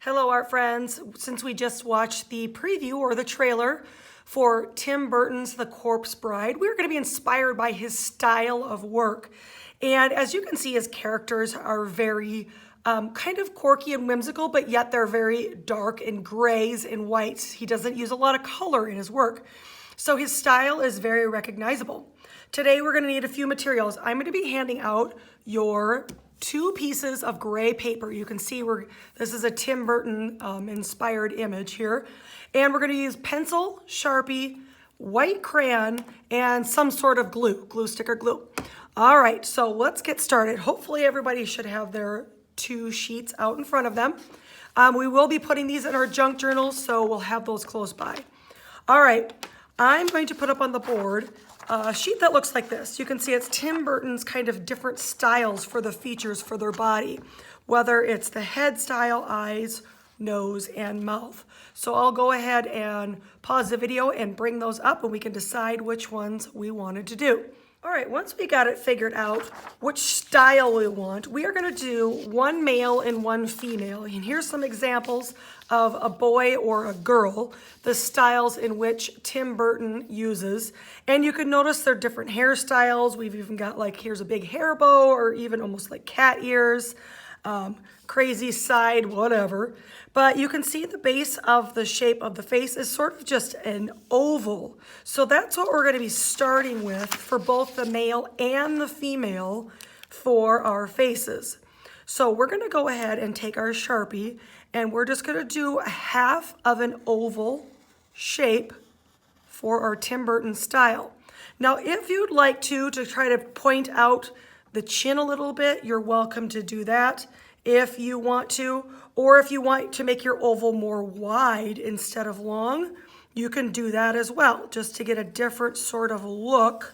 Hello, art friends. Since we just watched the preview or the trailer for Tim Burton's The Corpse Bride, we're going to be inspired by his style of work. And as you can see, his characters are very kind of quirky and whimsical, but yet they're very dark in grays and whites. He doesn't use a lot of color in his work. So his style is very recognizable. Today we're going to need a few materials. I'm going to be handing out your 2 pieces of gray paper. You can see this is a Tim Burton inspired image here. And we're going to use pencil, Sharpie, white crayon, and some sort of glue stick or glue. All right, so let's get started. Hopefully everybody should have their 2 sheets out in front of them. We will be putting these in our junk journals, so we'll have those close by. All right, I'm going to put up on the board a sheet that looks like this. You can see it's Tim Burton's kind of different styles for the features for their body, whether it's the head style, eyes, nose, and mouth. So I'll go ahead and pause the video and bring those up and we can decide which ones we wanted to do. All right, once we got it figured out which style we want, we are going to do 1 male and 1 female. And here's some examples of a boy or a girl, the styles in which Tim Burton uses. And you can notice they're different hairstyles. We've even got like, here's a big hair bow or even almost like cat ears, crazy side, whatever. But you can see the base of the shape of the face is sort of just an oval. So that's what we're going to be starting with for both the male and the female for our faces. So we're going to go ahead and take our Sharpie and we're just going to do a half of an oval shape for our Tim Burton style. Now, if you'd like to try to point out the chin a little bit, you're welcome to do that if you want to, or if you want to make your oval more wide instead of long, you can do that as well, just to get a different sort of look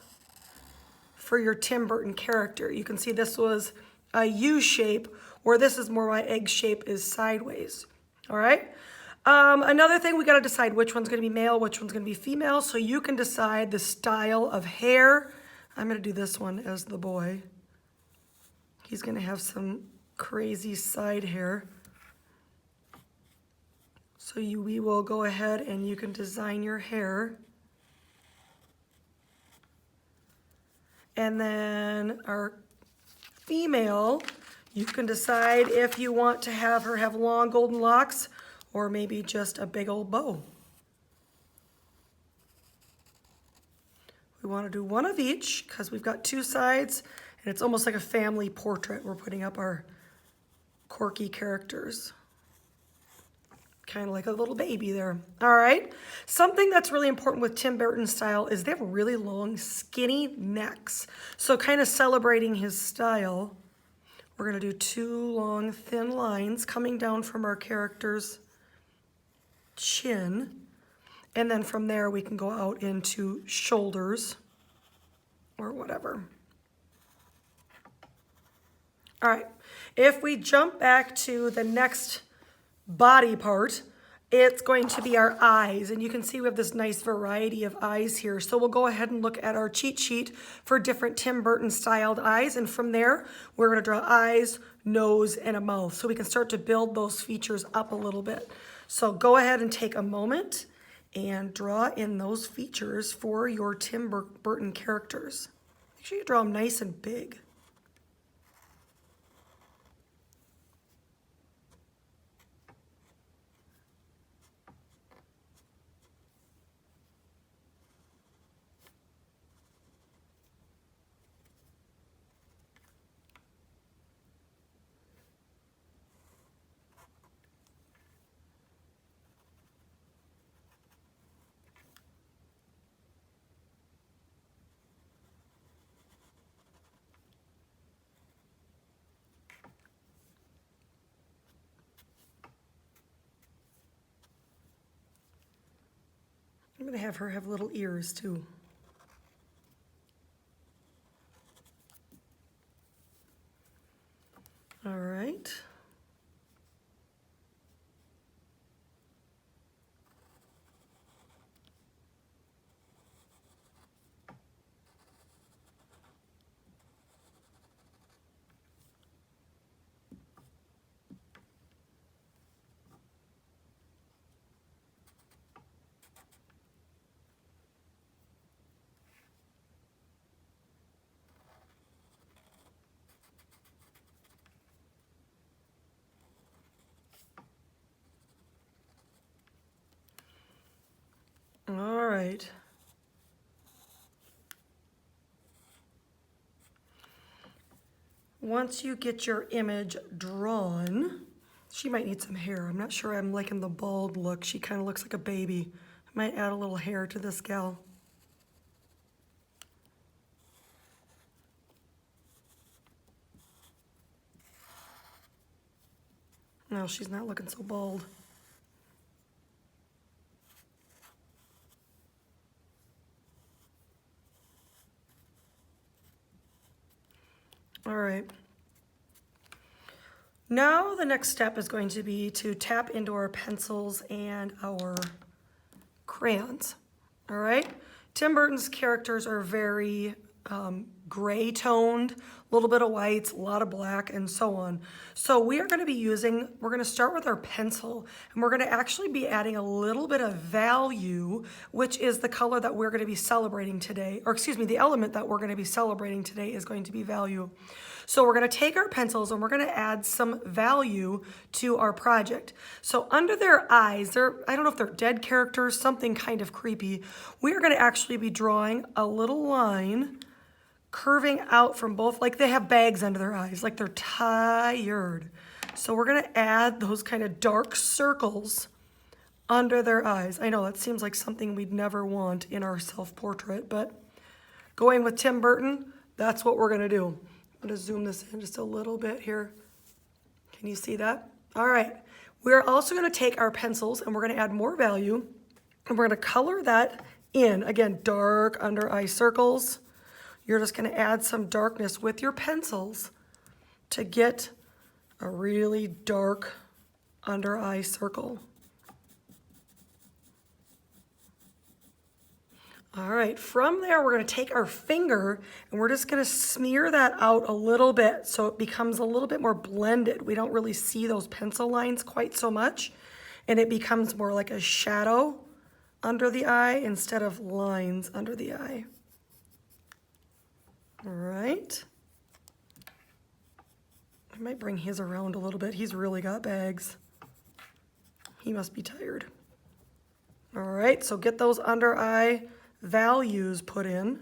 for your Tim Burton character. You can see this was a U shape, where this is more my egg shape is sideways. All right. Another thing, we got to decide which one's going to be male, which one's going to be female. So you can decide the style of hair. I'm going to do this one as the boy. He's going to have some crazy side hair. So we will go ahead and you can design your hair. And then our female, you can decide if you want to have her have long golden locks or maybe just a big old bow. We want to do one of each because we've got 2 sides and it's almost like a family portrait. We're putting up our quirky characters. Kind of like a little baby there. All right. Something that's really important with Tim Burton's style is they have really long, skinny necks. So kind of celebrating his style, we're going to do 2 long, thin lines coming down from our character's chin. And then from there, we can go out into shoulders or whatever. All right. If we jump back to the next body part, it's going to be our eyes, and you can see we have this nice variety of eyes here. So we'll go ahead and look at our cheat sheet for different Tim Burton styled eyes, and from there we're going to draw eyes, nose, and a mouth so we can start to build those features up a little bit. So go ahead and take a moment and draw in those features for your Tim Burton characters. Make sure you draw them nice and big. I'm going to have her have little ears too. All right. once you get your image drawn, she might need some hair. I'm not sure I'm liking the bald look. She kind of looks like a baby. I might add a little hair to this gal. No, she's not looking so bald. All right. Now the next step is going to be to tap into our pencils and our crayons. All right. Tim Burton's characters are very gray toned, a little bit of whites, a lot of black, and so on. So we're going to start with our pencil, and we're going to actually be adding a little bit of value, which is the color that we're going to be celebrating today, or excuse me, the element that we're going to be celebrating today is going to be value. So we're going to take our pencils and we're going to add some value to our project. So under their eyes, I don't know if they're dead characters, something kind of creepy, we are going to actually be drawing a little line curving out from both, like they have bags under their eyes, like they're tired. So we're going to add those kind of dark circles under their eyes. I know that seems like something we'd never want in our self-portrait, but going with Tim Burton, that's what we're going to do. I'm going to zoom this in just a little bit here. Can you see that? All right. We're also going to take our pencils and we're going to add more value, and we're going to color that in. Again, dark under eye circles. You're just going to add some darkness with your pencils to get a really dark under eye circle. All right, from there we're going to take our finger and we're just going to smear that out a little bit so it becomes a little bit more blended. We don't really see those pencil lines quite so much, and it becomes more like a shadow under the eye instead of lines under the eye. All right. I might bring his around a little bit. He's really got bags. He must be tired. All right, so get those under eye values put in.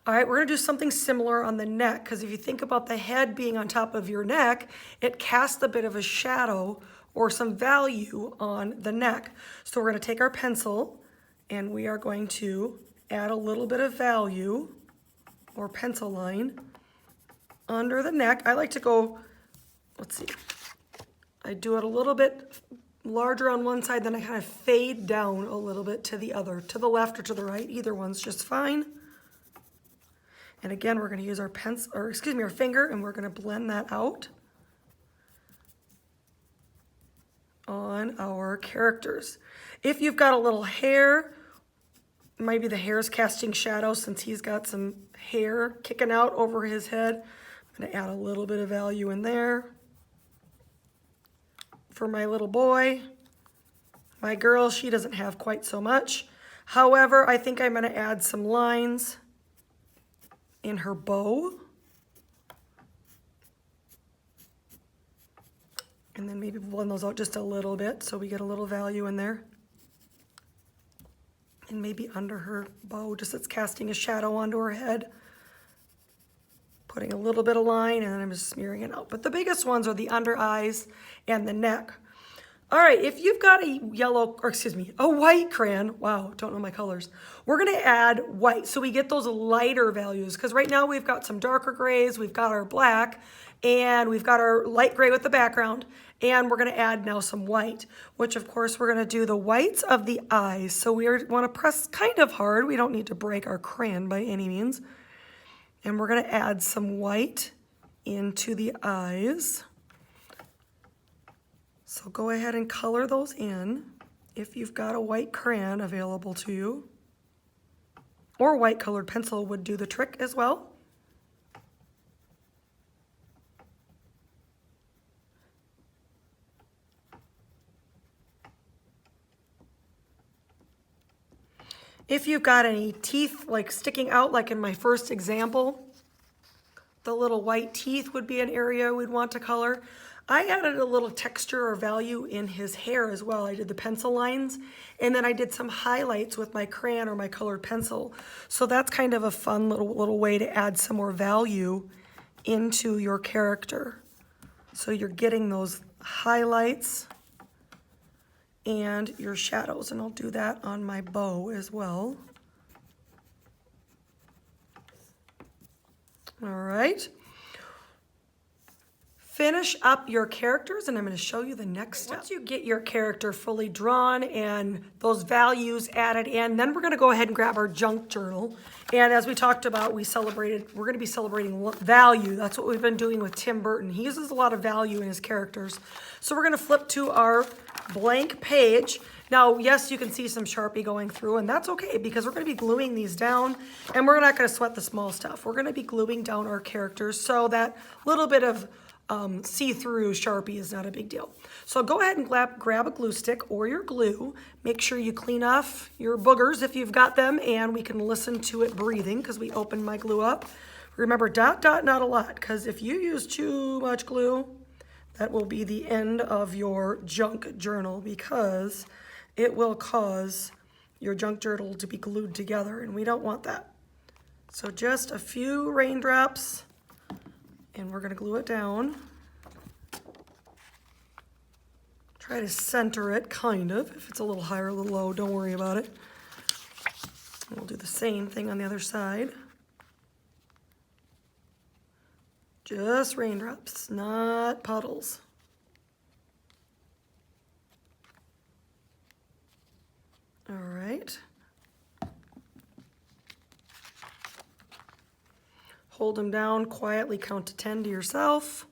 All right, we're going to do something similar on the neck, because if you think about the head being on top of your neck, it casts a bit of a shadow or some value on the neck. So we're going to take our pencil and we are going to add a little bit of value or pencil line under the neck. I like to go, let's see, I do it a little bit larger on one side, then I kind of fade down a little bit to the other, to the left or to the right. Either one's just fine. And again, we're going to use our pencil, or excuse me, our finger, and we're going to blend that out on our characters. If you've got a little hair, maybe the hair's casting shadow since he's got some hair kicking out over his head. I'm going to add a little bit of value in there. For my little boy, my girl, she doesn't have quite so much. However, I think I'm going to add some lines in her bow. And then maybe blend those out just a little bit so we get a little value in there. And maybe under her bow, just it's casting a shadow onto her head. Putting a little bit of line, and then I'm just smearing it out. But the biggest ones are the under eyes and the neck. All right, if you've got a yellow, or excuse me, a white crayon, wow, don't know my colors, we're gonna add white so we get those lighter values, because right now we've got some darker grays, we've got our black, and we've got our light gray with the background, and we're gonna add now some white, which of course we're gonna do the whites of the eyes. So we wanna press kind of hard. We don't need to break our crayon by any means. And we're going to add some white into the eyes. So go ahead and color those in if you've got a white crayon available to you. Or white colored pencil would do the trick as well. If you've got any teeth like sticking out, like in my first example, the little white teeth would be an area we'd want to color. I added a little texture or value in his hair as well. I did the pencil lines, and then I did some highlights with my crayon or my colored pencil. So that's kind of a fun little way to add some more value into your character. So you're getting those highlights and your shadows, and I'll do that on my bow as well. All right. Finish up your characters, and I'm going to show you the next step. Once you get your character fully drawn and those values added in, then we're going to go ahead and grab our junk journal. And as we talked about, we're going to be celebrating value. That's what we've been doing with Tim Burton. He uses a lot of value in his characters. So we're going to flip to our blank page. Now, yes, you can see some Sharpie going through, and that's okay because we're going to be gluing these down, and we're not going to sweat the small stuff. We're going to be gluing down our characters, so that little bit of see-through Sharpie is not a big deal. So go ahead and grab a glue stick or your glue. Make sure you clean off your boogers if you've got them, and we can listen to it breathing because we opened my glue up. Remember, dot, dot, not a lot, because if you use too much glue, that will be the end of your junk journal because it will cause your junk journal to be glued together, and we don't want that. So just a few raindrops, and we're going to glue it down. Try to center it, kind of. If it's a little high or a little low, don't worry about it. And we'll do the same thing on the other side. Just raindrops, not puddles. All right. Hold them down, quietly count to 10 to yourself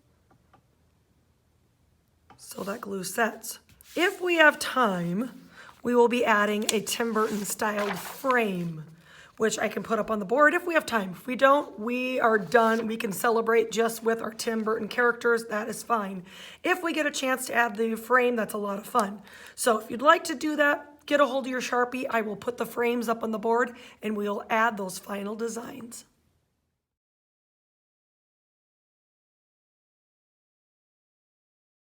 so that glue sets. If we have time, we will be adding a Tim Burton styled frame, which I can put up on the board if we have time. If we don't, we are done. We can celebrate just with our Tim Burton characters. That is fine. If we get a chance to add the frame, that's a lot of fun. So if you'd like to do that, get a hold of your Sharpie. I will put the frames up on the board and we'll add those final designs.